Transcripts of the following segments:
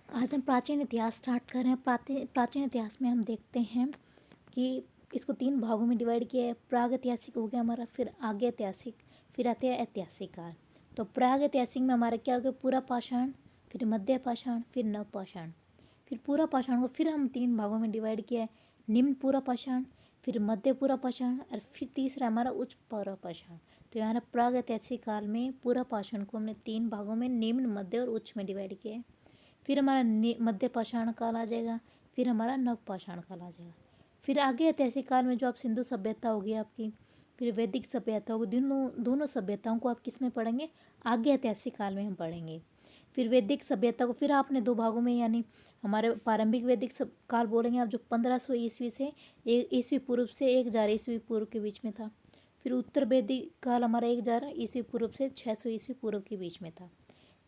आज हम प्राचीन इतिहास स्टार्ट कर रहे हैं। प्राचीन इतिहास में हम देखते हैं कि इसको 3 भागों में डिवाइड किया है। प्रागैतिहासिक हो गया हमारा, फिर आगे ऐतिहासिक, फिर आते हैं ऐतिहासिक काल। तो प्रागैतिहासिक में हमारा क्या हो गया, पूरा पाषाण, फिर मध्य पाषाण, फिर नव पाषाण। फिर पूरा पाषाण को फिर हम 3 भागों में डिवाइड किया है। निम्न पूरा पाषाण, फिर मध्य पूरा पाषाण और फिर तीसरा हमारा उच्च पूरा पाषाण। तो यहाँ प्रागैतिहासिक काल में पूरा पाषाण को हमने 3 भागों में निम्न, मध्य और उच्च में डिवाइड किया है। फिर हमारा मध्य पाषाण काल आ जाएगा, फिर हमारा नव पाषाण काल आ जाएगा। फिर आगे ऐतिहासिक काल में जो आप सिंधु सभ्यता होगी आपकी, फिर वैदिक सभ्यता होगी, दोनों सभ्यताओं को आप किस में पढ़ेंगे, आगे ऐतिहासिक काल में हम पढ़ेंगे। फिर वैदिक सभ्यता को फिर आपने 2 भागों में, यानी हमारे प्रारंभिक वैदिक काल बोलेंगे आप, जो 1500 ईस्वी से ईस्वी पूर्व से 1000 ईस्वी पूर्व के बीच में था। फिर उत्तर वैदिक काल हमारा 1000 ईस्वी पूर्व से 600 ईस्वी पूर्व के बीच में था।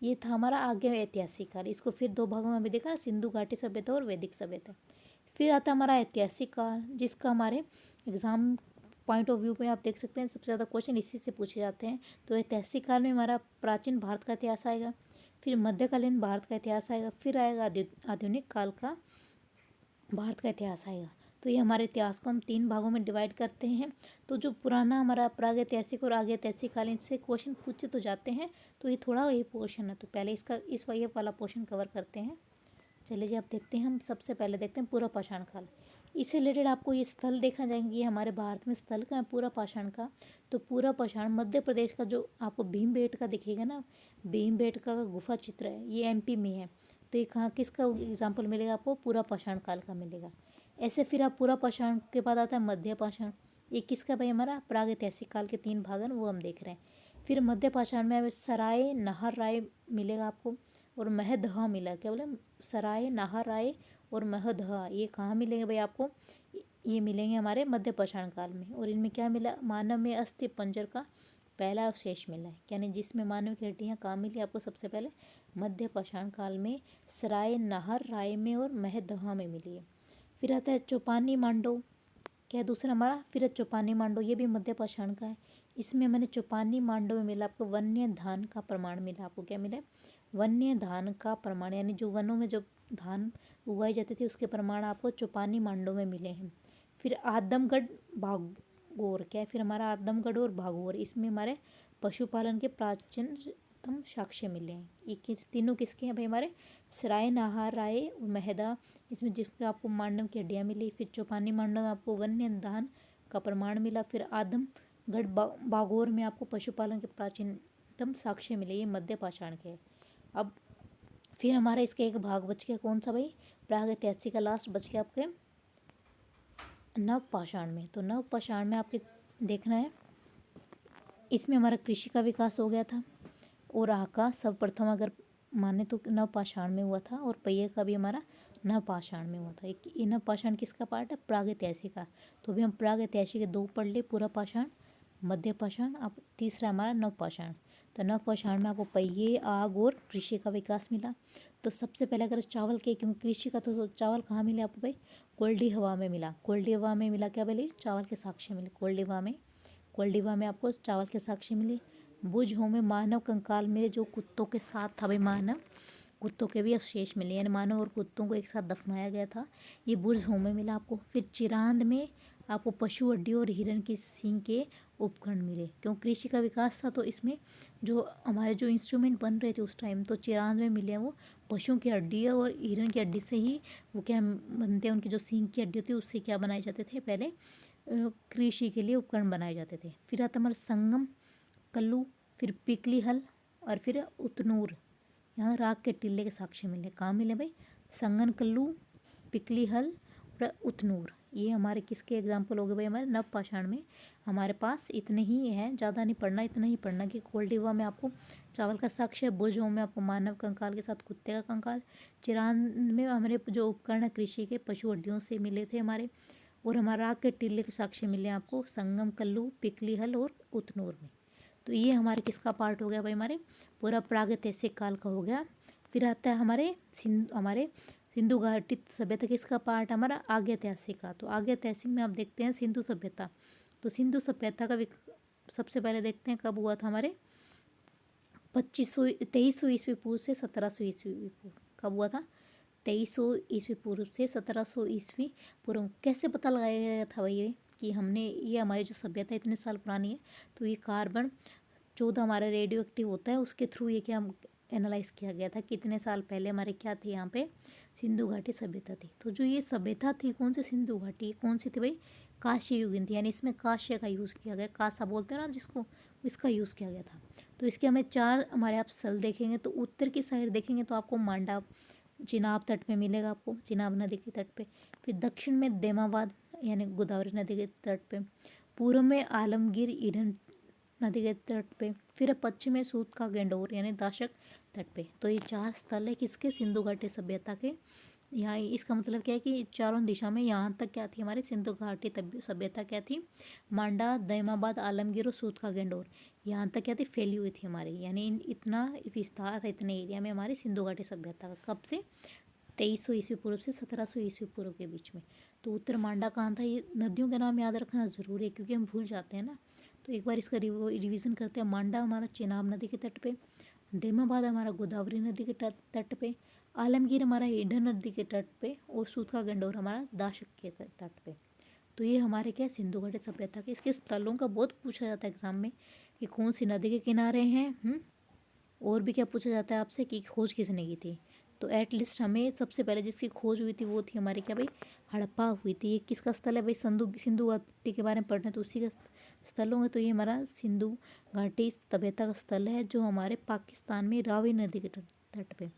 ये था हमारा आगे ऐतिहासिक काल। इसको फिर 2 भागों में अभी देखा, सिंधु घाटी सभ्यता और वैदिक सभ्यता। फिर आता हमारा ऐतिहासिक काल, जिसका हमारे एग्जाम पॉइंट ऑफ व्यू पे आप देख सकते हैं सबसे ज़्यादा क्वेश्चन इसी से पूछे जाते हैं। तो ऐतिहासिक काल में हमारा प्राचीन भारत का इतिहास आएगा, फिर मध्यकालीन भारत का इतिहास आएगा, फिर आएगा आधुनिक काल का भारत का इतिहास आएगा। तो ये हमारे इतिहास को हम 3 भागों में डिवाइड करते हैं। तो जो पुराना हमारा प्रागैतिहासिक और आगे ऐतिहासिक कालीन से क्वेश्चन पूछे तो जाते हैं, तो ये थोड़ा ये पोर्शन है। तो पहले इस ये वाला पोर्शन कवर करते हैं। चलिए जी, आप देखते हैं, हम सबसे पहले देखते हैं पूरा पाषाण काल। इससे रिलेटेड आपको ये स्थल देखा जाएंगे, ये हमारे भारत में स्थल का है पूरा पाषाण का। तो पूरा पाषाण मध्य प्रदेश का, जो आपको भीमबेटका दिखेगा ना, भीमबेटका का गुफा चित्र है, ये एमपी में है। तो ये कहाँ किसका एग्जाम्पल मिलेगा आपको, पूरा पाषाण काल का मिलेगा। ऐसे फिर आप पूरा पाषाण के बाद आता है मध्य पाषाण। ये किसका भाई, हमारा प्रागैतिहासिक काल के 3 भाग हैं, वो हम देख रहे हैं। फिर मध्य पाषाण में सराय नाहर राय मिलेगा आपको, और महदहा मिला, क्या बोले, सराय नाहर राय और महदहा, ये कहाँ मिलेंगे भाई आपको, ये मिलेंगे हमारे मध्य पाषाण काल में। और इनमें क्या मिला, मानव में अस्थि पंजर का पहला अवशेष मिला है, यानी जिसमें मानव की हड्डियाँ कहाँ मिली आपको, सबसे पहले मध्य पाषाण काल में सराय नाहर राय में और महदहा में मिली है। फिर आता है चौपानी मांडो, क्या है दूसरा हमारा, फिर चौपानी मांडो, ये भी मध्य पाषाण का है। इसमें मैंने चौपानी मांडो में मिला आपको वन्य धान का प्रमाण मिला, आपको क्या मिला, वन्य धान का प्रमाण, यानी जो वनों में जो धान उगाई जाती थी उसके प्रमाण आपको चौपानी मांडो में मिले हैं। फिर आदमगढ़ भागोर, क्या है फिर हमारा आदमगढ़ और भागोर, इसमें हमारे पशुपालन के प्राचीनतम साक्ष्य मिले हैं। ये तीनों किसके हैं भाई, हमारे सराय नाहर राय और महदा, इसमें जिसमें आपको मांडव की हड्डियाँ मिली। फिर चौपानी मांडव में आपको वन्य दान का प्रमाण मिला। फिर आदमगढ़ बागोर में आपको पशुपालन के प्राचीनतम साक्ष्य मिले, ये मध्य पाषाण के। अब फिर हमारा इसका एक भाग बच गया, कौन सा भाई, प्रागैतिहासिक का लास्ट बच गया आपके नव पाषाण में। तो नव पाषाण में आपके देखना है, इसमें हमारा कृषि का विकास हो गया था, और आह का सर्वप्रथम अगर माने तो नव पाषाण में हुआ था, और पहिए का भी हमारा नव पाषाण में हुआ था। ये नव पाषाण किसका पार्ट है, प्रागैतिहासिक का। तो अभी हम प्रागैतिहासिक के 2 पढ़ ले, पूरा पाषाण, मध्य पाषाण, अब तीसरा हमारा नव पाषाण। तो नव पाषाण में आपको पहिए, आग और कृषि का विकास मिला। तो सबसे पहले अगर चावल के, क्योंकि कृषि का, तो चावल कहाँ मिले आपको भाई, कोल्डी हवा में मिला। कोल्डी हवा में मिला, क्या बोले, चावल के साक्ष्य मिले कोल्डी हवा में आपको चावल के साक्ष्य मिले। भुज हो में मानव कंकाल मिले, जो कुत्तों के साथ था भाई, मानव कुत्तों के भी अवशेष मिले, यानी मानव और कुत्तों को एक साथ दफनाया गया था, ये बुर्ज हो में मिला आपको। फिर चिरांद में आपको पशु हड्डी और हिरण की सींग के उपकरण मिले, क्यों कृषि का विकास था, तो इसमें जो हमारे जो इंस्ट्रूमेंट बन रहे थे उस टाइम, तो चिरांद में मिले हैं वो पशुओं की हड्डी है, और हिरण की हड्डी से ही वो क्या बनते हैं, उनकी जो सींग की हड्डी होती है उससे क्या बनाए जाते थे पहले, कृषि के लिए उपकरण बनाए जाते थे। फिर आता हमारा संगम कल्लू, फिर पिकली हल, और फिर उतनूर, यहाँ राग के टिल्ले के साक्ष्य मिले, कहाँ मिले भाई, संगन कल्लू, पिकली हल और उतनूर, ये हमारे किसके एग्जाम्पल हो गए भाई, हमारे नव पाषाण में। हमारे पास इतने ही हैं, ज़्यादा नहीं पढ़ना, इतना ही पढ़ना कि कोल्डिवा में आपको चावल का साक्ष्य, बुर्जों में आपको मानव कंकाल के साथ कुत्ते का कंकाल, चिरान में हमारे जो उपकरण कृषि के पशु हड्डियों से मिले थे हमारे, और हमारा राग के टिल्ले के साक्ष्य मिले आपको संगम कल्लू, पिकली हल और उतनूर में। तो ये हमारे किसका पार्ट हो गया भाई, हमारे पूरा प्रागैतिहासिक काल का हो गया। फिर आता है हमारे सिंधु घाटी सभ्यता, किसका पार्ट, हमारा आगे ऐतिहासिक का। तो आगे ऐतिहासिक में आप देखते हैं सिंधु सभ्यता। तो सिंधु सभ्यता का सबसे पहले देखते हैं कब हुआ था, हमारे 2300 ईस्वी पूर्व से 1700 ईस्वी पूर्व कब हुआ था, 2300 ईस्वी पूर्व से 1700 ईस्वी पूर्व। कैसे पता लगाया गया था भाई ये कि हमने ये हमारी जो सभ्यता इतने साल पुरानी है, तो ये कार्बन 14 हमारा रेडियो एक्टिव होता है, उसके थ्रू ये क्या एनालाइज किया गया था कितने साल पहले हमारे क्या थे यहाँ पे सिंधु घाटी सभ्यता थी। तो जो ये सभ्यता थी कौन सी सिंधु घाटी कौन सी थी भाई, कांस्य युगीन थी, यानी इसमें कांस्य का यूज़ किया गया, कांसा बोलते हैं ना आप जिसको, इसका यूज़ किया गया था। तो इसके हमें 4 हमारे आप स्थल देखेंगे, तो उत्तर की साइड देखेंगे तो आपको मांडा चिनाब तट पे मिलेगा, आपको चिनाब नदी के तट पे। फिर दक्षिण में देमाबाद यानी गोदावरी नदी के तट पे। पूर्व में आलमगीर ईडन नदी के तट पे। फिर पश्चिम में सूत का गेंडोर यानी दाशक तट पे। तो ये 4 स्थल है किसके, सिंधु घाटी सभ्यता के। यहाँ इसका मतलब क्या है कि चारों दिशा में यहाँ तक क्या थी हमारी सिंधु घाटी सभ्यता क्या थी, मांडा दैमाबाद आलमगीर और सूत का गेंडोर यहाँ तक क्या थी फैली हुई थी हमारी, यानी इतना विस्तार था इतने एरिया में हमारी सिंधु घाटी सभ्यता का। कब से, 2300 ईस्वी पूर्व से 1700 ईस्वी पूर्व के बीच में। तो उत्तर मांडा कहाँ था, ये नदियों के नाम याद रखना ज़रूरी है क्योंकि हम भूल जाते हैं ना। तो एक बार इसका रिवीजन करते हैं। मांडा हमारा चिनाब नदी के तट पे, देमाबाद हमारा गोदावरी नदी के तट पे, आलमगीर हमारा ईडन नदी के तट पे और सूत का गंडोर हमारा दाशक के तट पे। तो ये हमारे क्या सिंधु घाटी सभ्यता के। इसके स्थलों का बहुत पूछा जाता है एग्जाम में कि कौन सी नदी के किनारे हैं। और भी क्या पूछा जाता है आपसे कि खोज किसने की थी। तो एटलीस्ट हमें सबसे पहले जिसकी खोज हुई थी वो थी हमारी क्या भाई, हड़प्पा हुई थी। ये किसका स्थल है भाई, सिंधु घाटी के बारे में पढ़ना है तो उसी का स्थल होंगे। तो ये हमारा सिंधु घाटी सभ्यता का स्थल है जो हमारे पाकिस्तान में रावी नदी के तट पे।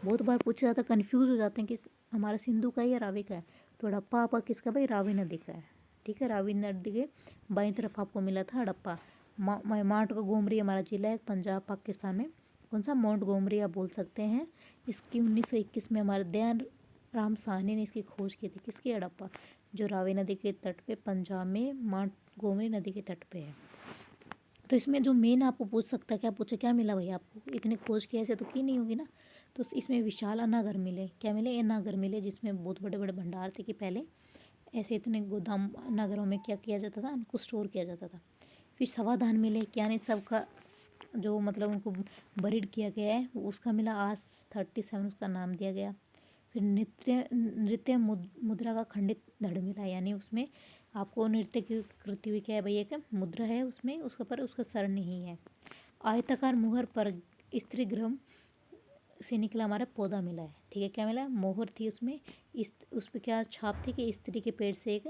बहुत बार पूछा जाता है, कन्फ्यूज़ हो जाते हैं कि हमारा सिंधु का है या रावी का है। तो हड़प्पा आपका किसका भाई, रावी नदी का है। ठीक है, रावी नदी के बाईं तरफ आपको मिला था हड़प्पा। माउंट गोमरी हमारा जिला है पंजाब पाकिस्तान में। कौन सा, माउंट गोमरी आप बोल सकते हैं। इसकी 1921 में हमारे दयान राम साहनी ने इसकी खोज की थी, किसकी, हड़प्पा, जो रावी नदी के तट पे पंजाब में माउंट गोमरी नदी के तट पे है। तो इसमें जो मेन आपको पूछ सकता है, क्या पूछे, क्या मिला भाई आपको, इतनी खोज की ऐसे तो की नहीं होगी ना। तो इसमें विशाल अनागर मिले, क्या मिले, अनागर मिले, जिसमें बहुत बड़े बड़े भंडार थे कि पहले ऐसे इतने गोदाम नगरों में क्या किया जाता था, उनको स्टोर किया जाता था। फिर समाधान मिले, क्या नहीं, सबका जो मतलब उनको बरीड किया गया है उसका मिला R37 उसका नाम दिया गया। फिर नृत्य मुद्रा का खंडित धड़ मिला, यानी उसमें आपको नृत्य की कृति हुई क्या है भाई, एक मुद्रा है उसमें, उसके पर उसका सर नहीं है। आयताकार मुहर पर स्त्री गृह से निकला हमारा पौधा मिला है। ठीक है, क्या मिला, मोहर थी उसमें, इस उस पर क्या छाप थी कि स्त्री के पेड़ से एक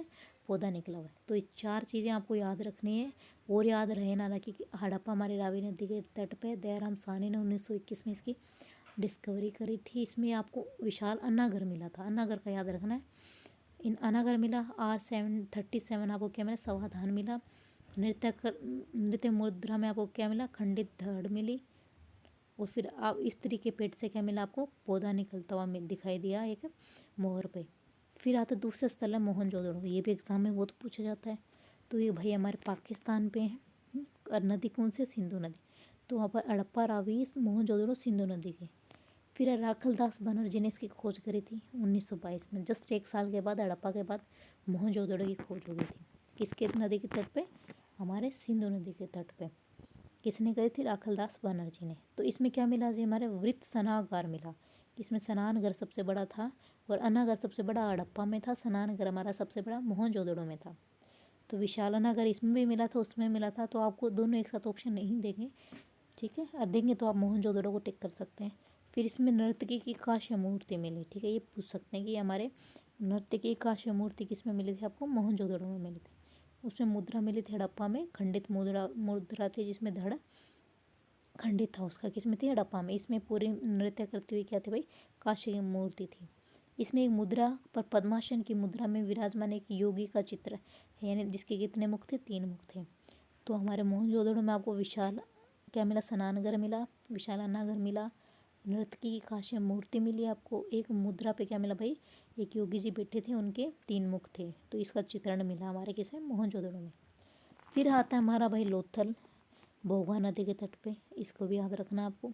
पौधा निकला हुआ है। तो ये 4 चीज़ें आपको याद रखनी है और याद रहे ना रखी कि हड़प्पा हमारी रावी नदी के तट पे दयाराम साहनी ने 1921 में इसकी डिस्कवरी करी थी। इसमें आपको विशाल अन्नागर मिला था, अन्नागर का याद रखना है। इन अन्नागर मिला। R37 आपको क्या मिला, समाधान मिला। नृत्य मुद्रा में आपको क्या मिला, खंडित धड़ मिली। और फिर आप स्त्री के पेट से क्या मिला, आपको पौधा निकलता हुआ दिखाई दिया एक मोहर पे। फिर आता दूसरा स्थल है मोहनजोदड़ो, ये भी एग्जाम में बहुत पूछा जाता है। तो ये भाई हमारे पाकिस्तान पे है। और नदी कौन सी, सिंधु नदी। तो वहाँ पर हड़प्पा, रावी, मोहनजोदड़ो सिंधु नदी के। फिर राखलदास बनर्जी ने इसकी खोज करी थी 1922 में, जस्ट 1 साल के बाद हड़प्पा के बाद मोहनजोदड़ो की खोज हो गई थी। किसके नदी के तट पे, हमारे सिंधु नदी के तट पे। किसने करी थी, राखलदास बनर्जी ने। तो इसमें क्या मिला जी, हमारे वृत्त स्नानागार मिला। इसमें स्नानघर सबसे बड़ा था और अनागर सबसे बड़ा हड़प्पा में था, स्नानघर हमारा सबसे बड़ा मोहनजोदड़ो में था। तो विशाल अनागर इसमें भी मिला था उसमें मिला था। तो आपको दोनों एक साथ ऑप्शन नहीं देंगे, ठीक है, और देंगे तो आप मोहनजोदड़ो को टिक कर सकते हैं। फिर इसमें नर्तकी की काश्य मूर्ति मिली। ठीक है, ये पूछ सकते हैं कि हमारे नृत्य की काश्य मूर्ति किस में मिली थी, आपको मोहनजोदड़ो में मिली थी। उसमें मुद्रा मिली थी हड़प्पा में, खंडित मुद्रा थी जिसमें धड़ खंडित था उसका, किसमें थी, हड़प्पा में। इसमें पूरी नृत्य करती हुई क्या थी भाई, काशी की मूर्ति थी। इसमें एक मुद्रा पर पद्मासन की मुद्रा में विराजमान एक योगी का चित्र है, यानी जिसके कितने मुख थे, 3 मुख थे। तो हमारे मोहनजोदड़ो में आपको विशाल क्या मिला, स्नानघर मिला, विशाल अनागर मिला, नर्तकी की काश्य मूर्ति मिली आपको, एक मुद्रा पे क्या मिला भाई, एक योगी जी बैठे थे उनके 3 मुख थे। तो इसका चित्रण मिला हमारे किसे, मोहनजोदड़ो में। फिर आता है हमारा भाई लोथल, भोगा नदी के तट पे, इसको भी याद रखना आपको,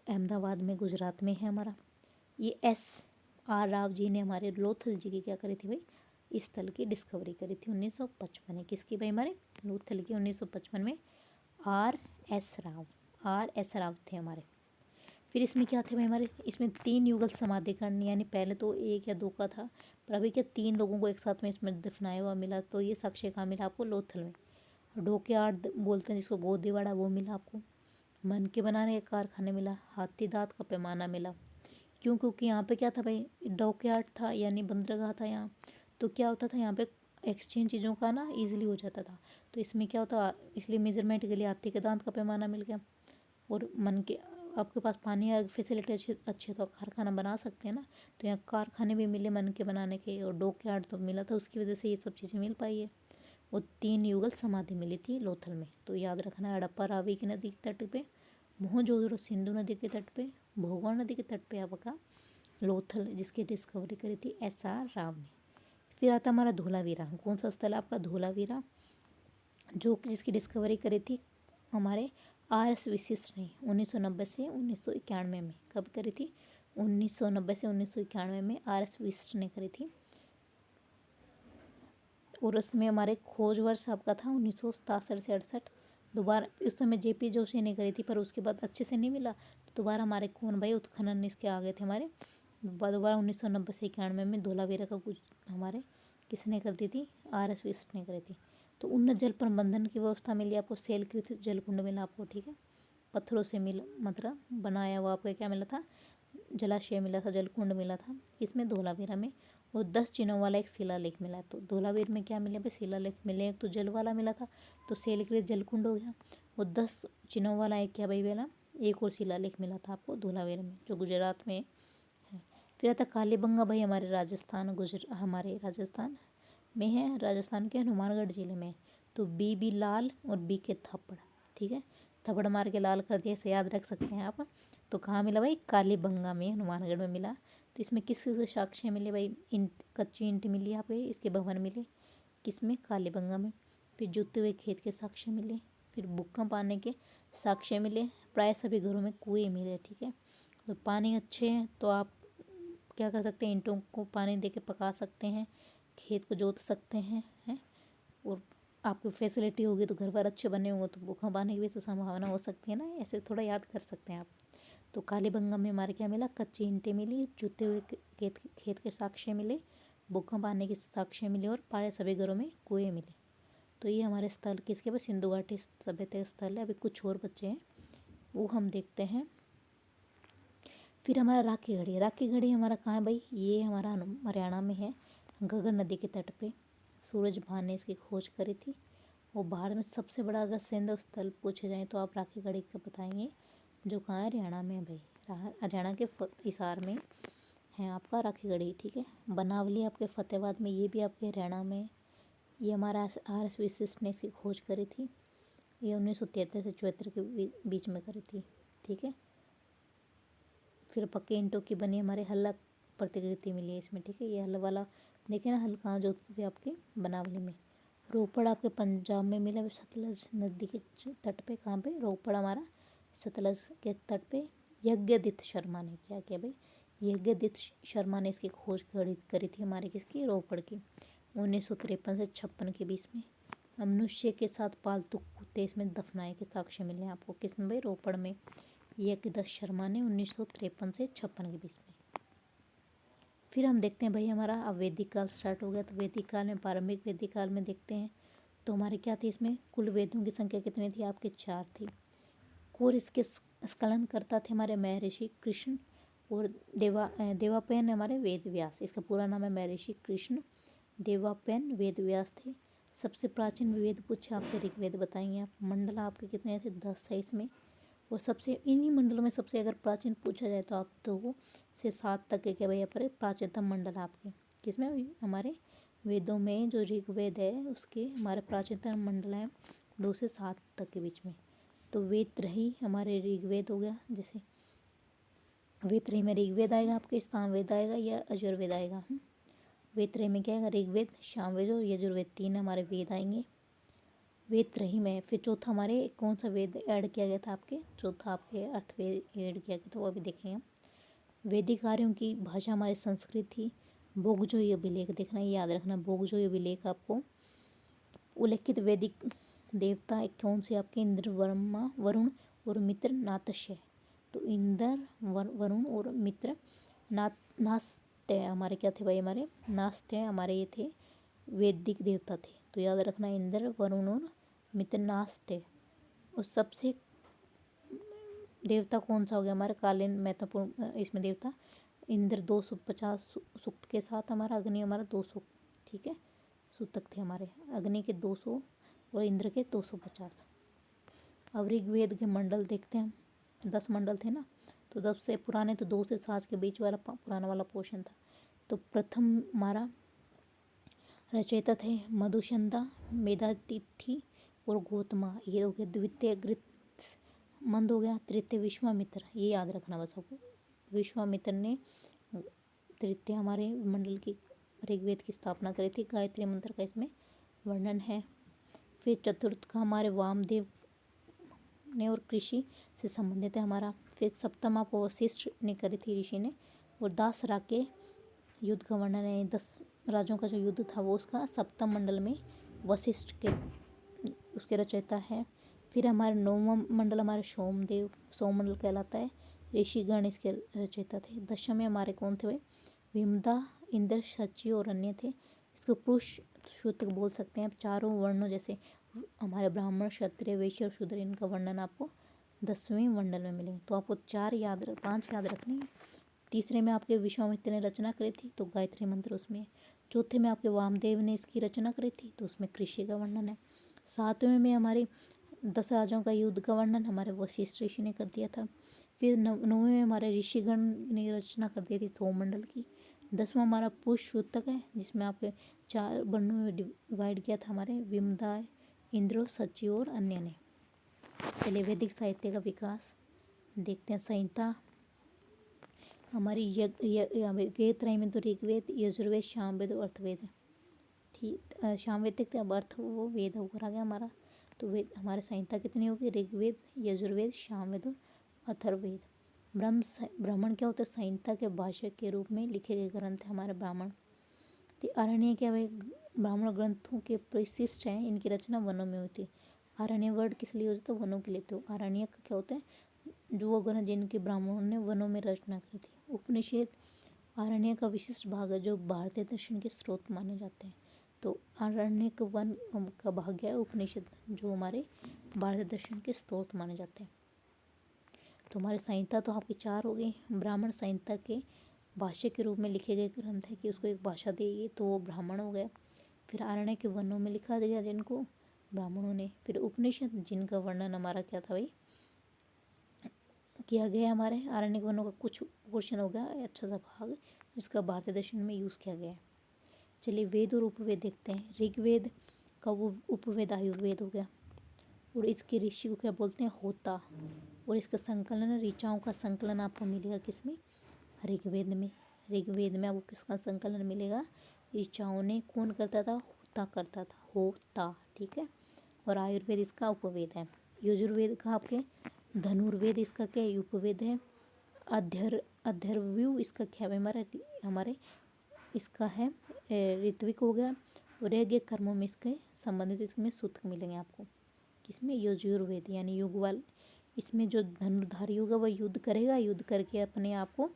अहमदाबाद में, गुजरात में है हमारा। ये S R राव जी ने हमारे लोथल जी की क्या करी थी भाई, इस स्थल की डिस्कवरी करी थी 1955 में। किसकी भाई, हमारे लोथल की 1955 में। R S राव थे हमारे। फिर इसमें क्या थे भाई हमारे, इसमें 3 युगल समाधि करनी, यानी पहले तो 1 या 2 का था, पर अभी क्या 3 लोगों को एक साथ में इसमें दफनाया हुआ मिला। तो ये साक्ष्य कहाँ मिला आपको, लोथल में। ढोके आठ बोलते हैं जिसको, गोदीवाड़ा, वो मिला आपको। मन के बनाने के कारखाने मिला, हाथी दांत का पैमाना मिला। क्यों, क्योंकि यहाँ पे क्या था भाई, डॉक यार्ड था यानी बंदरगाह था यहाँ। तो क्या होता था यहाँ पे एक्सचेंज चीज़ों का ना ईजिली हो जाता था। तो इसमें क्या होता, इसलिए मेजरमेंट के लिए हाथी के दांत का पैमाना मिल गया। और मन के, आपके पास पानी या फैसिलिटी अच्छे तो आप कारखाना बना सकते हैं ना। तो यहाँ कारखाने भी मिले मन के बनाने के, और डॉक यार्ड तो मिला था, उसकी वजह से ये सब चीज़ें मिल पाई है। वो 3 युगल समाधि मिली थी लोथल में। तो याद रखना है, हड़प्पा रावी की नदी के तट पे, मोहनजोदड़ो सिंधु नदी के तट पे, भोगवा नदी के तट पे आपका लोथल, जिसकी डिस्कवरी करी थी SR राव ने। फिर आता हमारा धोलावीरा। कौन सा स्थल है आपका, धोलावीरा, जो जिसकी डिस्कवरी करी थी हमारे RS वशिष्ठ ने 1990 से 1991 में। कब करी थी, 1990 से 1991 में RS वशिष्ठ ने करी थी। और उसमें हमारे खोज वर्ष आपका था 1967 से 68। दोबारा उस समय JP जोशी ने करी थी, पर उसके बाद अच्छे से नहीं मिला। तो दोबारा हमारे कौन भाई, उत्खनन इसके आ गए थे हमारे। दोबारा 1990 से 91 में धोलावीरा का कुछ हमारे किसने कर दी थी, RS वशिष्ठ ने करी थी। तो उन्नत जल प्रबंधन की व्यवस्था मिली आपको, सेलकृत जलकुंड मिला आपको, ठीक है। पत्थरों से मिला, मतलब बनाया हुआ आपको क्या मिला था, जलाशय मिला था, जलकुंड मिला था, इसमें धोलावीरा में। और 10 चिन्हों वाला एक शिलालेख मिला। तो धोलावीर में क्या मिले भाई, शिलालेख मिले। एक तो जल वाला मिला था, तो सेलकृत जलकुंड हो गया। और 10 चिन्हों वाला एक क्या भाई मिला, एक और शिलालेख मिला था आपको धोलावीर में, जो गुजरात में है। फिर आता कालीबंगा भाई, हमारे राजस्थान, हमारे राजस्थान में है, राजस्थान के हनुमानगढ़ जिले में। तो BB लाल और BK थप्पड़, ठीक है। थप्पड़ मार के लाल कर दिया, इसे याद रख सकते हैं आप। तो कहाँ मिला भाई, कालीबंगा में, हनुमानगढ़ में मिला। तो इसमें किस किस साक्ष्य मिले भाई, ईंट, कच्ची ईंट मिली यहाँ पे, इसके भवन मिले, किसमें, कालीबंगा में। फिर जुते हुए खेत के साक्ष्य मिले। फिर भूकंप आने के साक्ष्य मिले। प्राय सभी घरों में कुएं मिले, ठीक है। तो पानी अच्छे हैं तो आप क्या कर सकते हैं, ईंटों को पानी दे के पका सकते हैं, खेत को जोत सकते हैं। और आपको फैसिलिटी होगी तो घर बार अच्छे बने होंगे, तो भूकंप आने की भी तो संभावना हो सकती है ना, ऐसे थोड़ा याद कर सकते हैं आप। तो कालीबंगा में हमारे क्या मिला, कच्ची ईंटें मिली, जुते हुए खेत के साक्ष्य मिले, भूकंप आने के साक्ष्य मिले, और प्राय सभी घरों में कुएं मिले। तो ये हमारे स्थल किसके पास, सिंधु घाटी सभ्यता स्थल है। अभी कुछ और बच्चे हैं, वो हम देखते हैं। फिर हमारा राखी गढ़ी। राखी गढ़ी हमारा कहाँ है भाई, ये हमारा हरियाणा में है, घग्गर नदी के तट पे। सूरज भान ने इसकी खोज करी थी। वो भारत में सबसे बड़ा अगर सैन्य स्थल पूछे जाए तो आप राखी गढ़ी का बताएंगे, जो कहाँ है, हरियाणा में है भाई। हरियाणा के हिसार में है आपका राखी गढ़ी, ठीक है। बनावली आपके फतेहाबाद में, ये भी आपके हरियाणा में। ये हमारा RS वशिष्ठ ने इसकी खोज करी थी। ये 1973 से 74 के बीच में करी थी, ठीक है। फिर पक्के ईंटों की बनी हमारे हल्ला प्रतिकृति मिली है इसमें, ठीक है। ये हल वाला देखिए ना, हल कहाँ जोतते थे, आपके बनावली में। रोपड़ आपके पंजाब में मिला, सतलज नदी के तट पे। कहाँ पे, रोपड़ हमारा सतलज के तट पे। यज्ञदित्य शर्मा ने क्या किया भाई, यज्ञदित्य शर्मा ने इसकी खोज करी थी हमारे किसकी, रोपड़ की, 1953 से 56 के बीच में। मनुष्य के साथ पालतू कुत्ते इसमें दफनाए के साक्ष्य मिले आपको, किसमें भाई, रोपड़ में। यज्ञदत्त शर्मा ने 1953 से 56 के बीच में। फिर हम देखते हैं भाई, हमारा अब वैदिक काल स्टार्ट हो गया। तो वैदिक काल में, प्रारंभिक वैदिक काल में देखते हैं तो हमारे क्या थी, इसमें कुल वेदों की संख्या कितनी थी आपके, 4 थी। और इसके स्खलन करता थे हमारे महर्षि कृष्ण और देवापयन हमारे वेद व्यास। इसका पूरा नाम है महर्षि कृष्ण देवापयन वेद व्यास थे। सबसे प्राचीन वेद पूछे आपसे, ऋग्वेद बताएंगे आप। मंडल आपके कितने थे, 10 है इसमें। और सबसे इन्हीं मंडलों में सबसे अगर प्राचीन पूछा जाए तो आप 2 से 7 तक के क्या भैया पर प्राचीनतम मंडल आपके किसमें, हमारे वेदों में। जो ऋग्वेद है उसके हमारे प्राचीनतम मंडल हैं 2 से 7 तक के बीच में। तो वेदत्रयी हमारे ऋग्वेद हो गया, जैसे वेदत्रयी में ऋग्वेद आएगा आपके, सामवेद आएगा या यजुर्वेद आएगा। वेदत्रयी में क्या आएगा, ऋग्वेद, सामवेद और यजुर्वेद, 3 हमारे वेद आएंगे वेदत्रयी में। फिर चौथा हमारे कौन सा वेद ऐड किया गया था आपके, चौथा आपके अर्थवेद ऐड किया गया था, वो अभी देखेंगे हम। वैदिक आर्यों की भाषा हमारी संस्कृत थी। बोगजोई अभिलेख देखना, याद रखना, बोगजोई अभिलेख आपको। उल्लेखित वैदिक देवता कौन से आपके, इंद्र, वर्मा, वरुण और मित्र, नातस्य। तो इंद्र, वरुण और मित्र। नास्त्य हमारे क्या थे भाई, हमारे नास्त्य हमारे ये थे वैदिक देवता थे। तो याद रखना इंद्र, वरुण और मित्र नास्त्य। और सबसे देवता कौन सा हो गया हमारा कालीन महत्वपूर्ण इसमें देवता इंद्र 250 सूक्त के साथ, हमारा अग्नि हमारा 200, ठीक है, सूतक थे हमारे, अग्नि के 200 और इंद्र के 250। अब ऋग्वेद के मंडल देखते हैं हम, 10 मंडल थे ना, तो 10 से पुराने तो 2 से 7 के बीच वाला पुराना वाला पोर्शन था। तो प्रथम हमारा रचयिता थे मधुशंदा, मेधातिथि और गौतमा, ये हो गया। द्वितीय मंद हो गया। तृतीय विश्वामित्र, ये याद रखना बस आपको, विश्वामित्र ने तृतीय हमारे मंडल की ऋग्वेद की स्थापना करी थी। गायत्री मंत्र का इसमें वर्णन है। फिर चतुर्थ का हमारे वामदेव ने और कृषि से संबंधित है हमारा। फिर सप्तम आपको वशिष्ठ ने करी थी ऋषि ने। और 10 राग के युद्ध का वर्णन है, 10 राजों का जो युद्ध था वो उसका सप्तम मंडल में वशिष्ठ के उसके रचयिता है। फिर हमारे 9वां मंडल हमारे सोमदेव, सोम मंडल कहलाता है, ऋषिगण इसके रचयिता थे। 10वें में हमारे कौन थे भाई, विमदा, इंद्र, सची और अन्य थे। इसको पुरुष सूत्र बोल सकते हैं। चारों वर्णों जैसे हमारे ब्राह्मण, क्षत्रिय, वैश्य और शूद्र, इनका वर्णन आपको 10वें मंडल में मिलेंगे। तो आपको 5 याद रखने हैं। तीसरे में आपके विश्वामित्र ने रचना करी थी, तो गायत्री मंत्र उसमें है। चौथे में आपके वामदेव ने इसकी रचना करी थी, तो उसमें कृषि का वर्णन है। 7वें में हमारे 10 राजाओं का युद्ध का वर्णन हमारे वशिष्ठ ऋषि ने कर दिया था। फिर 9वें में हमारे ऋषिगण ने रचना कर दी थी सोम मंडल की। 10वां हमारा पुरुष सूतक है, जिसमें आपके 4 वर्णों में डिवाइड किया था हमारे विमदा, इंद्र, सची और अन्य ने। चलिए वैदिक साहित्य का विकास देखते हैं। संहिता हमारी वेद त्रय में तो ऋग्वेद, यजुर्वेद, सामवेद और अर्थवेद है, ठीक। सामवेद तक अब अर्थ वो वेद ऊपर आ गया हमारा। तो वेद हमारे संहिता कितनी होगी, ऋग्वेद, यजुर्वेद, सामवेद और अथर्ववेद। ब्राह्मण क्या होता है, संहिता के भाष्य के रूप में लिखे गए ग्रंथ है हमारे ब्राह्मण। तो आरण्य क्या है, ब्राह्मण ग्रंथों के परिशिष्ट हैं, इनकी रचना वनों में हुई थी। आरण्य वर्ड किस लिए होता है, वनों के लिए। तो आरण्य का क्या होता है, जो वो ग्रंथ जिनके ब्राह्मणों ने वनों में रचना की थी। उपनिषद आरण्य का विशिष्ट भाग है, जो भारतीय दर्शन के स्रोत माने जाते हैं। तो आरण्यक वन का भाग है उपनिषद, जो हमारे भारतीय दर्शन के स्रोत माने जाते हैं। तो हमारे संहिता तो आपकी 4 हो गई। ब्राह्मण संहिता के भाष्य के रूप में लिखे गए ग्रंथ है कि उसको एक भाषा दी गई, तो वो ब्राह्मण हो गया। फिर आरण्य के वनों में लिखा गया जिनको ब्राह्मणों ने। फिर उपनिषद जिनका वर्णन हमारा क्या था भाई, किया गया हमारे आरण्य वनों का कुछ पोर्शन हो गया, अच्छा सा भाग, जिसका भारतीय दर्शन में यूज़ किया गया है। चलिए वेद और उपवेद देखते हैं। ऋग्वेद का वो उपवेद आयुर्वेद हो गया, और इसके ऋषि को क्या बोलते हैं, होता। और इसका संकलन ऋचाओं का संकलन आपको मिलेगा किसमें, ऋग्वेद में। ऋग्वेद में आपको किसका संकलन मिलेगा, ऋचाओं ने कौन करता था, होता करता था, होता, ठीक है। और आयुर्वेद इसका उपवेद है। यजुर्वेद का आपके धनुर्वेद इसका क्या उपवेद है। अध्यर्व्यू इसका क्या है, हमारे इसका है ऋत्विक हो गया। और यज्ञ कर्मों में इसके संबंधित इसमें सूत्र मिलेंगे आपको किसमें, यजुर्वेद यानी युग वाल। इसमें जो धनुर्धारी होगा वह युद्ध करेगा, युद्ध करके अपने आप को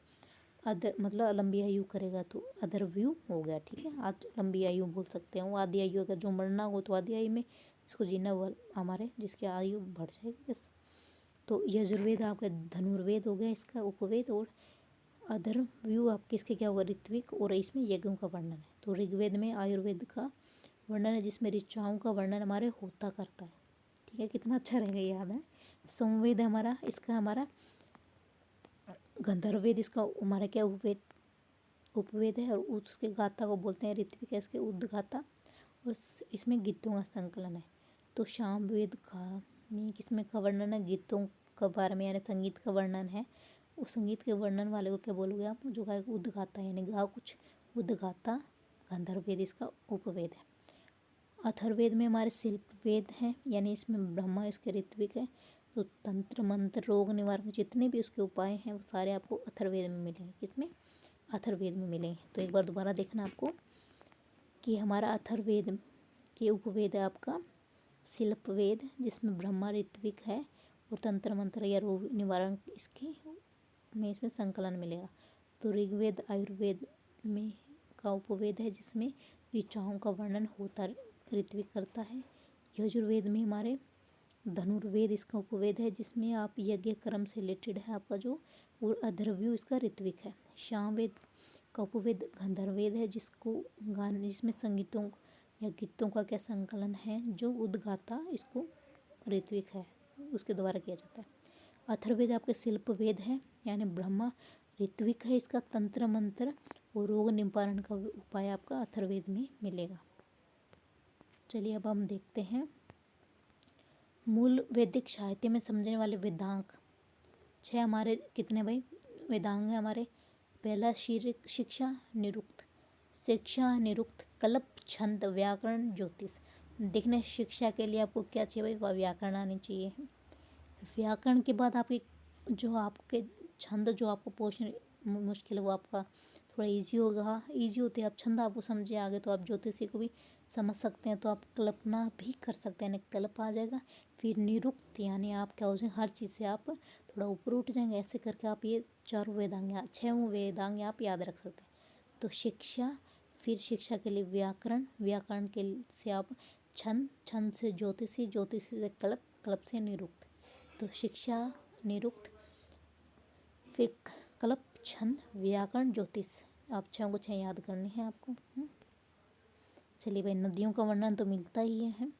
मतलब लंबी आयु करेगा, तो अधर्व्यू हो गया, ठीक है। आज लंबी आयु बोल सकते हैं। वो आदि आयु, अगर जो मरना हो तो आदि आयु में, इसको जीना वो हमारे जिसकी आयु बढ़ जाएगी बस। तो यजुर्वेद आपका धनुर्वेद हो गया इसका उपवेद। और अधर्व्यू आपके इसके क्या होगा, ऋत्विक। और इसमें यज्ञों का वर्णन है। तो ऋग्वेद में आयुर्वेद का वर्णन है, जिसमें ऋचाओं का वर्णन हमारे होता करता है, ठीक है। कितना अच्छा रहेगा, याद है। संवेद हमारा इसका हमारा गंधर्ववेद, इसका हमारा क्या उपवेद है। और उसके गाथा को बोलते हैं ऋत्विक है, इसके उद्गाता। और इसमें गीतों का संकलन है। तो सामवेद का में किसमें का वर्णन है, गीतों के बारे में, यानी संगीत का वर्णन है। उस संगीत के वर्णन वाले को क्या बोलोगे आप, जो गायक उद्गाता यानी गा कुछ, उद्गाता। गंधर्ववेद इसका उपवेद है। अथर्ववेद में हमारे शिल्प वेद हैं, यानी इसमें ब्रह्मा इसके ऋत्विक है। तो तंत्र मंत्र रोग निवारण जितने भी उसके उपाय हैं वो सारे आपको अथर्ववेद में मिलेंगे, किसमें, अथर्ववेद में मिलेंगे। तो एक बार दोबारा देखना आपको कि हमारा अथर्ववेद के उपवेद है आपका शिल्प वेद, जिसमें ब्रह्मा ऋत्विक है। और तंत्र मंत्र या रोग निवारण इसके में इसमें संकलन मिलेगा। तो ऋग्वेद आयुर्वेद में का उपवेद है जिसमें ऋचाओं का वर्णन होता ऋत्विक करता है। यजुर्वेद में हमारे धनुर्वेद इसका उपवेद है जिसमें आप यज्ञ कर्म से रिलेटेड है आपका जो, और अथर्ववेद इसका ऋत्विक है। सामवेद का उपवेद गंधर्ववेद है जिसमें संगीतों या गीतों का क्या संकलन है, जो उद्गाता इसको ऋत्विक है, उसके द्वारा किया जाता है। अथर्ववेद आपके शिल्प वेद है, यानी ब्रह्मा ऋत्विक है, इसका तंत्र मंत्र और रोग निवारण का उपाय आपका अथर्ववेद में मिलेगा। चलिए अब हम देखते हैं मूल वैदिक साहित्य में समझने वाले वेदांग। 6 हमारे कितने भाई वेदांग हैं हमारे। पहला शिक्षा निरुक्त, कल्प, छंद, व्याकरण, ज्योतिष। देखने शिक्षा के लिए आपको क्या चाहिए भाई, व्याकरण आनी चाहिए। व्याकरण के बाद आपके छंद जो आपको पोषण मुश्किल है वो आपका थोड़ा इजी होगा। इजी होते आप छंद आपको समझे आगे तो आप ज्योतिषी को भी समझ सकते हैं, तो आप कल्पना भी कर सकते हैं, कल्प आ जाएगा। फिर निरुक्त यानी आप क्या हो जाए, हर चीज़ से आप थोड़ा ऊपर उठ जाएंगे। ऐसे करके आप ये 4 वेदांग 6 वेदांग आप याद रख सकते हैं। तो शिक्षा, फिर शिक्षा के लिए व्याकरण के से आप छंद से ज्योतिषी, ज्योतिषी से कल्प से निरुक्त। तो शिक्षा निरुक्त, फिर कल्प, छंद, व्याकरण, ज्योतिष, आप 6 याद करने हैं आपको। चलिए भाई, नदियों का वर्णन तो मिलता ही है।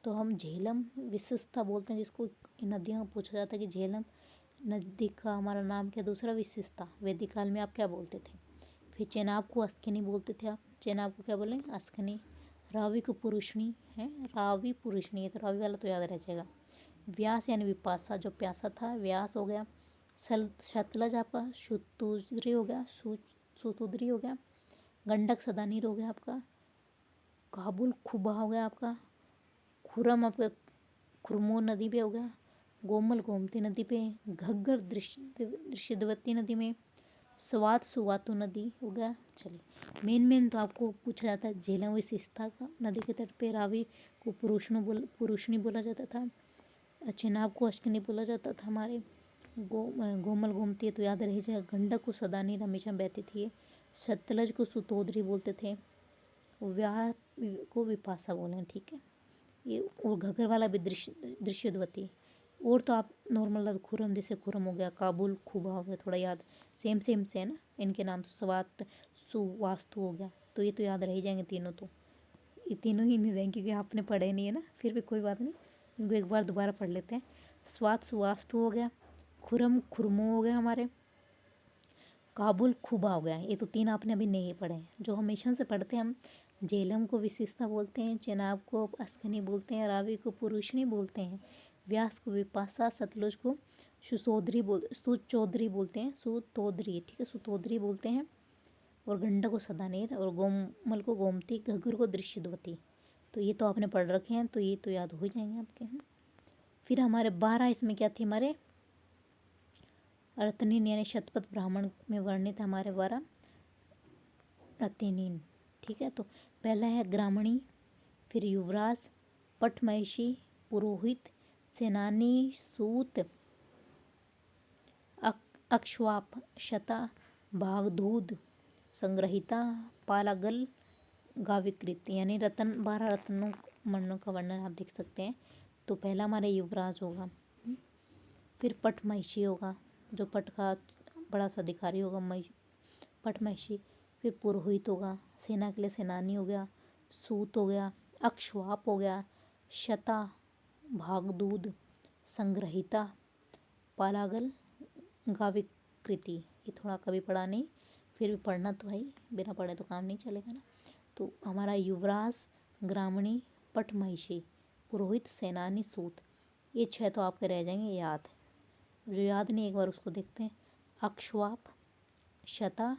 तो हम झेलम विशिष्टता बोलते हैं जिसको नदियों का पूछा जाता है कि झेलम नदी का हमारा नाम क्या, दूसरा विशिष्टता। वैदिक काल में आप क्या बोलते थे। फिर चेनाब को अस्किनी बोलते थे आप, चेनाब को क्या बोलें, अस्किनी। रावी को पुरुषनी है, रावी पुरुषनी है, तो रावी वाला तो याद रह जाएगा। व्यास यानी विपाशा, जो प्यासा था, व्यास हो गया। सतलज आपका सुतुद्री हो गया, सुतुद्री हो गया। गंडक सदानीर हो गया आपका। काबुल खुबा हो गया आपका। खुरम आपका खुरमो नदी पे हो गया। गोमल गोमती नदी पे। घग्गर दृश्यद्वती नदी में। स्वात सुवातु नदी हो गया। चलिए मेन तो आपको पूछा जाता है झेलम विशिष्टता का। नदी के तट पे रावी को पुरुषनी बोला जाता था। चेनाब को अश्किनी बोला जाता था हमारे। गोमल गोमती तो याद रही जाएगा। गंडक को सदानीर हमेशा बहती थी। सतलज को सुतोद्री बोलते थे। व्याह को विपाशा बोले, ठीक है ये। और घग्गर वाला भी दृश्यद्वती। और तो आप नॉर्मल खुरम जैसे खुरम हो गया, काबुल खुबा हो गया, थोड़ा याद सेम से है ना इनके नाम। तो स्वात सुवास्तु हो गया, तो ये तो याद रह जाएंगे तीनों। तो ये तीनों ही नहीं रहेंगे क्योंकि आपने पढ़े नहीं है ना, फिर भी कोई बात नहीं, इनको एक बार दोबारा पढ़ लेते हैं। स्वात सुवास्तु हो गया। खुरम खुरमो हो गया हमारे। काबुल खुबा हो गया। ये तो 3 आपने अभी नहीं पढ़े हैं, जो हमेशा से पढ़ते हैं हम। झेलम को विशिष्टता बोलते हैं, चेनाब को अस्कनी बोलते हैं, रावी को पुरुषनी बोलते हैं, व्यास को विपाशा, सतलुज को सुतोद्री बोलते हैं, सुतोद्री, ठीक है, सुतोद्री बोलते हैं। और गंडक को सदानीर, और गोमल को गोमती, घग्गर को दृश्यद्वती। तो ये तो आपने पढ़ रखे हैं, तो ये तो याद हो जाएंगे आपके। फिर हमारे 12 इसमें क्या थे हमारे, रत्नीन यानी शतपथ ब्राह्मण में वर्णित हमारे 12 रत्नीन, ठीक है। तो पहला है ग्रामणी, फिर युवराज, पटमहिषी, पुरोहित, सेनानी, सूत, अक्ष्वाप, शता, भागदूद, संग्रहिता, पालागल, गाविकृत, यानी 12 रत्नों मणों का वर्णन आप देख सकते हैं। तो पहला हमारा युवराज होगा, फिर पटमहिषी होगा, जो पट का बड़ा सा अधिकारी होगा, पटमहिषी। फिर पुरोहित होगा, सेना के लिए सेनानी हो गया। सूत हो गया, अक्ष्वाप हो गया, शता, भागदूद, संग्रहिता, पालागल, गाविकृति। ये थोड़ा कभी पढ़ा नहीं, फिर भी पढ़ना तो है, बिना पढ़े तो काम नहीं चलेगा ना। तो हमारा युवराज, ग्रामणी, पटमहिषी, पुरोहित, सेनानी, सूत, ये 6 तो आपके रह जाएंगे याद। जो याद नहीं एक बार उसको देखते हैं। अक्ष्वाप, शता,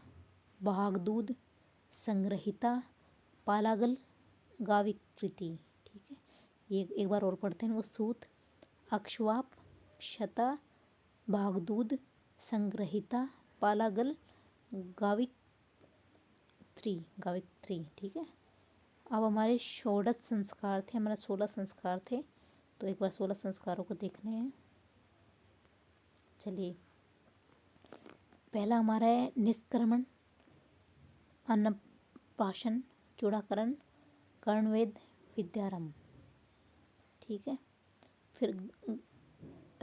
भागदूद, संग्रहिता, पालागल, गाविकृति, ठीक है। ये एक बार और पढ़ते हैं वो। सूत, अक्ष्वाप, शता, भागदूद, संग्रहिता, पालागल, गावित्री, ठीक है। अब हमारे षोडश संस्कार थे, हमारे 16 संस्कार थे, तो एक बार 16 संस्कारों को देखने हैं। चलिए, पहला हमारा है निष्क्रमण, अन्नप्राशन, चूड़ाकरण, कर्णवेद, विद्यारंभ। ठीक है, फिर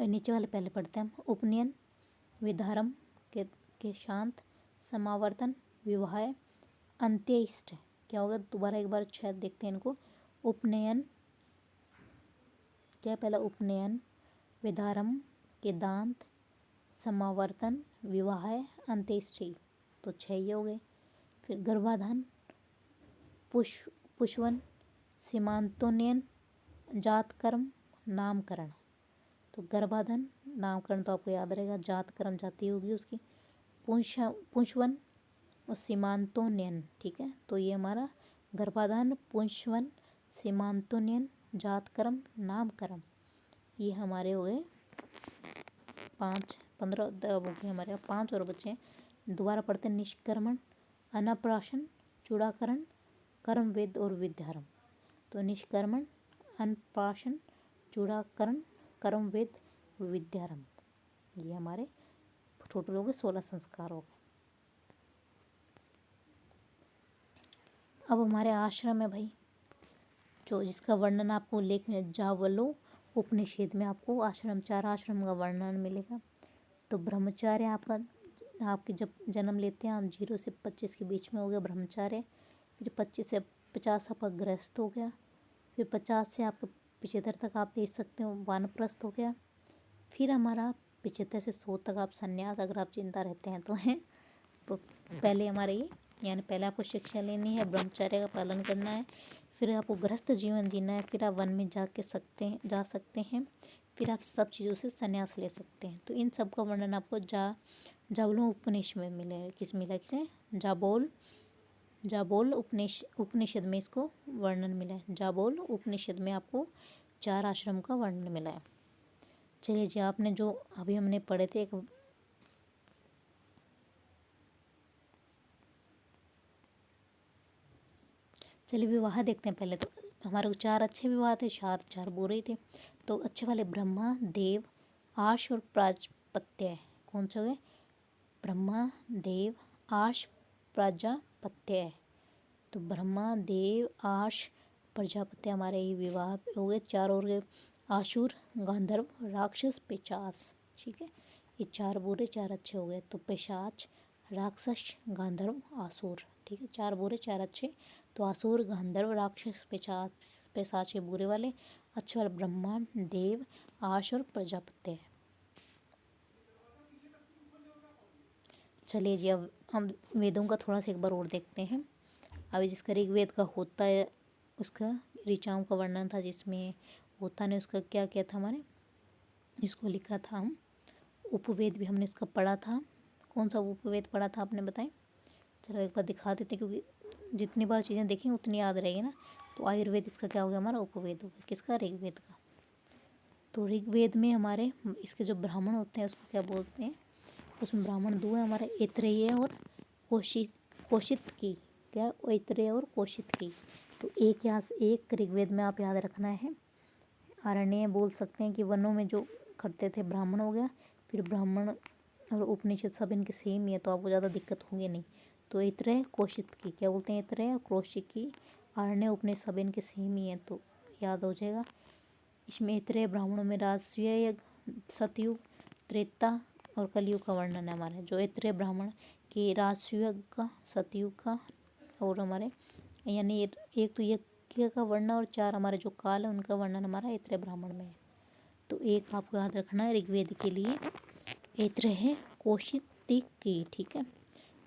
नीचे वाले पहले पढ़ते हैं हम। उपनयन, विद्यारंभ के शांत, समावर्तन, विवाह, अंत्येष्ट। क्या होगा, दोबारा एक बार शायद देखते हैं इनको। उपनयन क्या, पहला उपनयन, विद्यारंभ के दांत, समावर्तन, विवाह, अंत्येष्टि। तो 6 ये हो गए। फिर गर्भाधान, पुष्पवन, सीमांतोन्नयन, जातकर्म, नामकरण। तो गर्भाधान, नामकरण तो आपको याद रहेगा, जातकर्म जाति होगी उसकी, पुंसवन और सीमांतोन्नयन। ठीक है, तो ये हमारा गर्भाधान, पुंसवन, सीमांतोन्नयन, जातकर्म, नामकरण, ये हमारे हो गए 5, 15 हो गए हमारे। 5 और बचे हैं। दोबारा पढ़ते हैं। निष्क्रमण, अन्नप्राशन, चूड़ाकरण, कर्मवेद और विद्यारंभ। तो निष्क्रमण, अन्नप्राशन, चूड़ाकरण, कर्मवेद और विद्यारंभ, ये हमारे टोटल हो गए 16 संस्कार हो गए। अब हमारे आश्रम है भाई, जो जिसका वर्णन आपको लेख में जावलो उपनिषद में आपको आश्रम, 4 आश्रम का वर्णन मिलेगा। तो ब्रह्मचार्य आपके जब जन्म लेते हैं आप 0 से 25 के बीच में हो गया ब्रह्मचार्य। फिर 25 से 50 आपका गृहस्थ हो गया। फिर 50 से आप 75 तक आप देख सकते हो वानप्रस्थ हो गया। फिर हमारा 75 से 100 तक आप संन्यास, अगर आप चिंता रहते हैं तो हैं। तो पहले हमारे ये, यानी पहले आपको शिक्षा लेनी है, ब्रह्मचर्य का पालन करना है, फिर आपको गृहस्थ जीवन जीना है, फिर आप वन में जा सकते हैं, फिर आप सब चीज़ों से संन्यास ले सकते हैं। तो इन सब का वर्णन आपको जाबोल उपनिषद में मिला किसे, जाबोल उपनिषद में इसको वर्णन मिला है। जाबोल उपनिषद में आपको 4 आश्रम का वर्णन मिला है। चलिए जी, आपने जो अभी हमने पढ़े थे, चलिए विवाह देखते हैं पहले। तो हमारे को 4 अच्छे विवाह थे, 4 बुरे थे। तो अच्छे वाले ब्रह्मा, देव, आश और प्राजापत्य। कौन से हो गए, ब्रह्मा, देव, आश, प्राजापत्य। तो ब्रह्मा, देव, आश, प्रजापत्य हमारे ये विवाह हो गए। 4 और गए, आसुर, गंधर्व, राक्षस, पिशाच। ठीक है, ये 4 बुरे 4 अच्छे हो गए। तो पिशाच, राक्षस, गंधर्व, आसुर। ठीक है, 4 बुरे 4 अच्छे। तो आसुर, गंधर्व, राक्षस, पिशाच ये बुरे वाले, अच्छे वाले ब्रह्मा, देव, आश और प्रजापत्य। चलिए जी, अब हम वेदों का थोड़ा सा एक बार और देखते हैं। अभी जिसका ऋग्वेद का होता है, उसका ऋचाओं का वर्णन था, जिसमें होता ने उसका क्या किया था हमारे, इसको लिखा था हम। उपवेद भी हमने इसका पढ़ा था। कौन सा उपवेद पढ़ा था आपने बताएं। चलो एक बार दिखा देते, क्योंकि जितनी बार चीज़ें देखें उतनी याद रहेगी ना। तो आयुर्वेद इसका क्या हो गया हमारा, उपवेद हो गया। किसका, ऋग्वेद का। तो ऋग्वेद में हमारे इसके जो ब्राह्मण होते हैं उसको क्या बोलते हैं, उसमें ब्राह्मण 2 है हमारे, ऐत्रेय और कोशित की। क्या, ऐत्रेय और कोशित की। तो एक ऋग्वेद में आप याद रखना है। आरण्य बोल सकते हैं कि वनों में जो करते थे, ब्राह्मण हो गया। फिर ब्राह्मण और उपनिषद सब इनके सेम ही है, तो आपको ज़्यादा दिक्कत होगी नहीं। तो ऐत्रेय, कोशित की, क्या बोलते हैं, ऐत्रेय और कोशित की, आरण्य, उपनिषद सब इनके सेम ही है, तो याद हो जाएगा। इसमें ऐत्रेय ब्राह्मणों में राजसूय, सतयुग, त्रेता और कलयुग का वर्णन है हमारे। जो ऐत्रेय ब्राह्मण की राजसूय का, सतयुग का, और हमारे यानी एक तो यज्ञ का वर्णन, और 4 हमारे जो काल है उनका वर्णन हमारा ऐत्रेय ब्राह्मण में है। तो एक आपको याद रखना है ऋग्वेद के लिए, ऐत्रेय, कोशित की। ठीक है,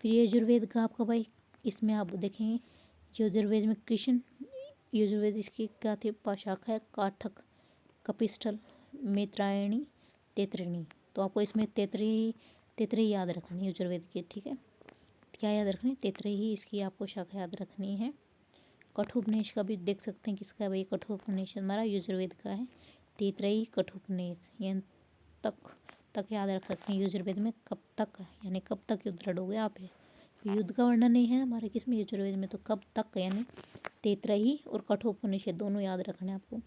फिर यजुर्वेद का आपका भाई, इसमें आप देखेंगे यजुर्वेद में कृष्ण, यजुर्वेद इसकी क्या थी, शाखा है, काठक, कपिस्थल, मैत्रायणी, तैत्तिरीय। तो आपको इसमें तैत्तिरीय याद रखनी है यजुर्वेद की। ठीक है, क्या याद रखनी है, तैत्तिरीय ही इसकी आपको शाखा याद रखनी है। कठोपनिषद का भी देख सकते हैं, किसका है भाई, कठोपनिषद हमारा यजुर्वेद का है। तैत्तिरीय, कठोपनिषद, यानी तक याद रख सकते हैं यजुर्वेद में, कब तक, यानी कब तक युद्ध लड़ोगे आप। युद्ध का वर्णन नहीं है हमारे किसमें, यजुर्वेद में, तो कब तक, यानी तैत्तिरीय और कठोपनिषद दोनों याद रखना है आपको।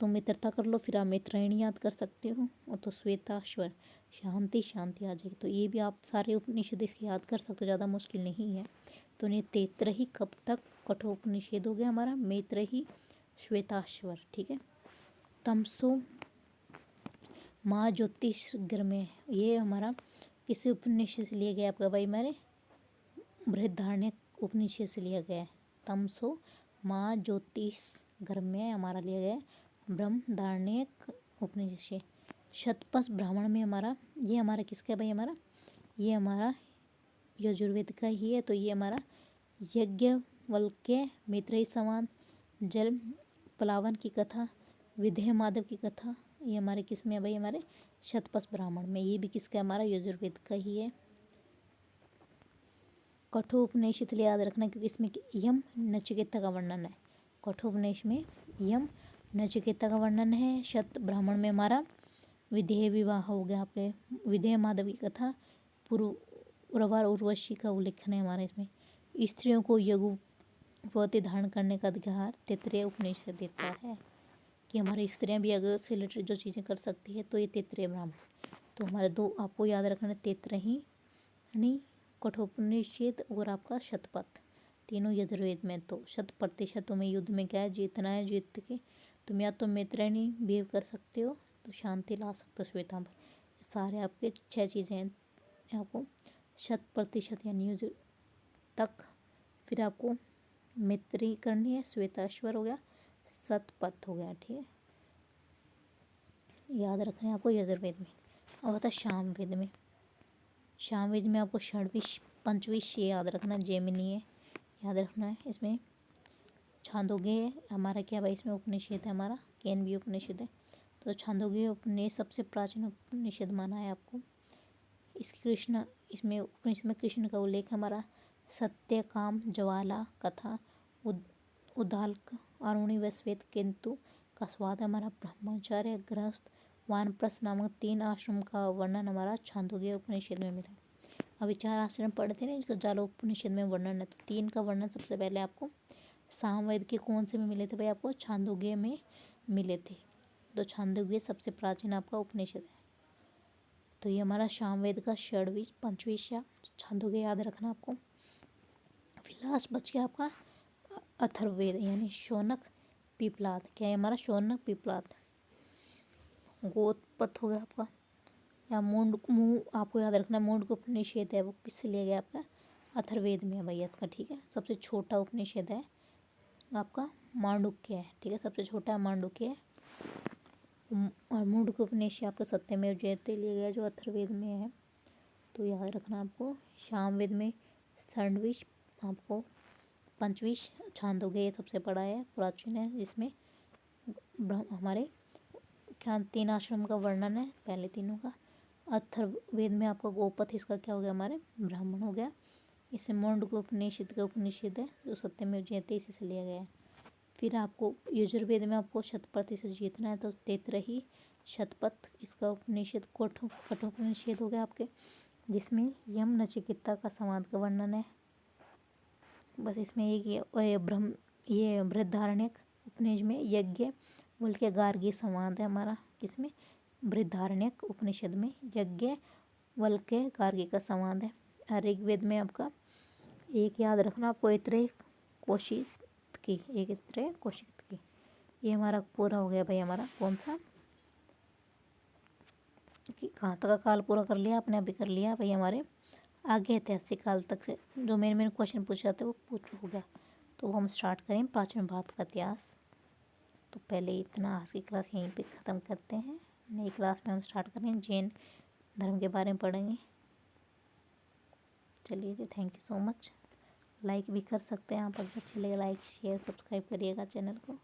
तो मित्रता कर लो, फिर आप मित्रायणी याद कर सकते हो, और तो श्वेताश्वर, शांति शांति आ जाएगी। तो ये भी आप सारे उपनिषद इसके याद कर सकते हो, ज़्यादा मुश्किल नहीं है। तो ये तैतरही कब तक कठोपनिषद हो गया हमारा, मैत्रेयी, श्वेताश्वर, ठीक है। तमसो माँ ज्योतिषगर्म्य, ये हमारा किसी उपनिषद से लिया गया आपका भाई हमारे बृहदारण्यक उपनिषद से लिया गया है। तमसो माँ ज्योतिषगर्म्य हमारा लिया गया है बृहदारण्यक उपनिषद से। शतपथ ब्राह्मण में हमारा, ये हमारा किसका है भाई हमारा, ये हमारा यजुर्वेद का ही है। तो ये हमारा याज्ञवल्क्य, मैत्रेयी संवाद, जल प्लावन की कथा, विदेह माधव की कथा, ये हमारे किस में है भाई हमारे शतपथ ब्राह्मण में। ये भी किसका है हमारा यजुर्वेद का ही है। कठोपनिषद याद रखना क्योंकि इसमें यम नचिकेता का वर्णन है। कठोपनिषद में यम नचिकेता का वर्णन है। शत ब्राह्मण में हमारा विदेह विवाह हो गया, आपके विदेह माधव की कथा, पुरवार उर्वशी का उल्लेखन है हमारा इसमें। स्त्रियों को यज्ञोपवीत धारण करने का अधिकार तैत्तिरीय उपनिषद देता है कि हमारी स्त्रियां भी अगर से रिलेटेड जो चीज़ें कर सकती है, तो ये तैत्तिरीय ब्राह्मण। तो हमारे दो आपको याद रखना है, तैत्तिरीय कठोपनिषद और आपका शतपथ, तीनों यजुर्वेद में। तो 100% तुम्हें युद्ध में क्या है, जीतना है। जीत के तुम या तो मैत्रेयी बिहेव कर सकते हो, तो शांति ला सकते हो श्वेतांबर। सारे आपके 6 चीज़ें हैं आपको 100% यानी युद्ध तक। फिर आपको मैत्री करनी है, श्वेताश्वर हो गया, शतपथ हो गया, ठीक है, याद रखना है आपको यजुर्वेद में। अब आता है सामवेद में। सामवेद में आपको षड्विश पंचविश ये याद रखना, जैमिनी है याद रखना है। इसमें छांदोग्य हमारा क्या भाई, इसमें उपनिषद है हमारा, केन भी उपनिषद है। तो छांदोग्य उपनिषद सबसे प्राचीन उपनिषद माना है आपको। इसमें उपनिषद में कृष्ण का उल्लेख हमारा, सत्य काम ज्वाला कथा, उदालक, अरुणी व श्वेत केतु का स्वाद हमारा, ब्रह्मचार्य, गृहस्थ, वानप्रस्थ नामक 3 आश्रम का वर्णन हमारा छांदोग्य उपनिषद में मिला। अभी 4 आश्रम पढ़ते ना, इसको जालो उपनिषद में वर्णन है। तो 3 का वर्णन सबसे पहले आपको सामवेद के कौन से में मिले थे भाई, आपको छांदोग्य में मिले थे। तो छांदोग्य सबसे प्राचीन आपका उपनिषद है। तो ये हमारा सामवेद का षड्विश पंचविश या छांदोग्य याद रखना आपको। फिर लास्ट बच गया आपका अथर्ववेद यानी शौनक पिपलाद। क्या है हमारा शौनक पिपलाद। गोत्पथ हो गया आपका, या मुंड आपको याद रखना, मुंड का उपनिषद है वो किससे लिया गया आपका, अथर्ववेद में है भैया का, ठीक है। सबसे छोटा उपनिषद है आपका मांडुक्य है, ठीक है, सबसे छोटा मांडुक्य है। और मुंड का उपनिषद आपका सत्यमेव जयते लिया गया जो अथर्ववेद में है। तो याद रखना आपको, सामवेद में षड्विश, आपको पंचविश, छांदोग्य सबसे बड़ा है, प्राचीन है, जिसमें हमारे क्या 3 आश्रम का वर्णन है, पहले तीनों का। अथर्ववेद में आपका गोपथ, इसका क्या हो गया हमारे ब्राह्मण हो गया। इसे मुंडक उपनिषद का उपनिषद है जो सत्यमेव जयते इसी से लिया गया है। फिर आपको यजुर्वेद में आपको 100% जीतना है, तो तैत्तिरीय शतपथ इसका उपनिषद कठोपनिषद हो गया आपके, जिसमें यम नचिकेता का संवाद का वर्णन है। बस इसमें एक ये बृहदारण्यक उपनिषद में यज्ञ बल्कि गार्गी संवाद है हमारा, किसमें बृहदारण्यक उपनिषद में यज्ञ वल्क्य गार्गी का संवाद है। ऋग्वेद में आपका एक याद रखना आपको, ऐत्रेय कौशिकी, एक ऐत्रेय कौशिकी। ये हमारा पूरा हो गया भाई हमारा कौन सा, कि कहाँ तक का काल पूरा कर लिया आपने, अभी कर लिया भाई हमारे आगे ऐतिहासिक काल तक से जो मेन क्वेश्चन पूछे जाते वो पूछ हो गया। तो हम स्टार्ट करें प्राचीन भारत का इतिहास। तो पहले इतना आज की क्लास यहीं पे ख़त्म करते हैं। नई क्लास में हम स्टार्ट करें जैन धर्म के बारे में पढ़ेंगे। चलिए जी, thank you so much. Like भी कर सकते हैं आप, अगर अच्छी लगे लाइक शेयर सब्सक्राइब करिएगा चैनल को।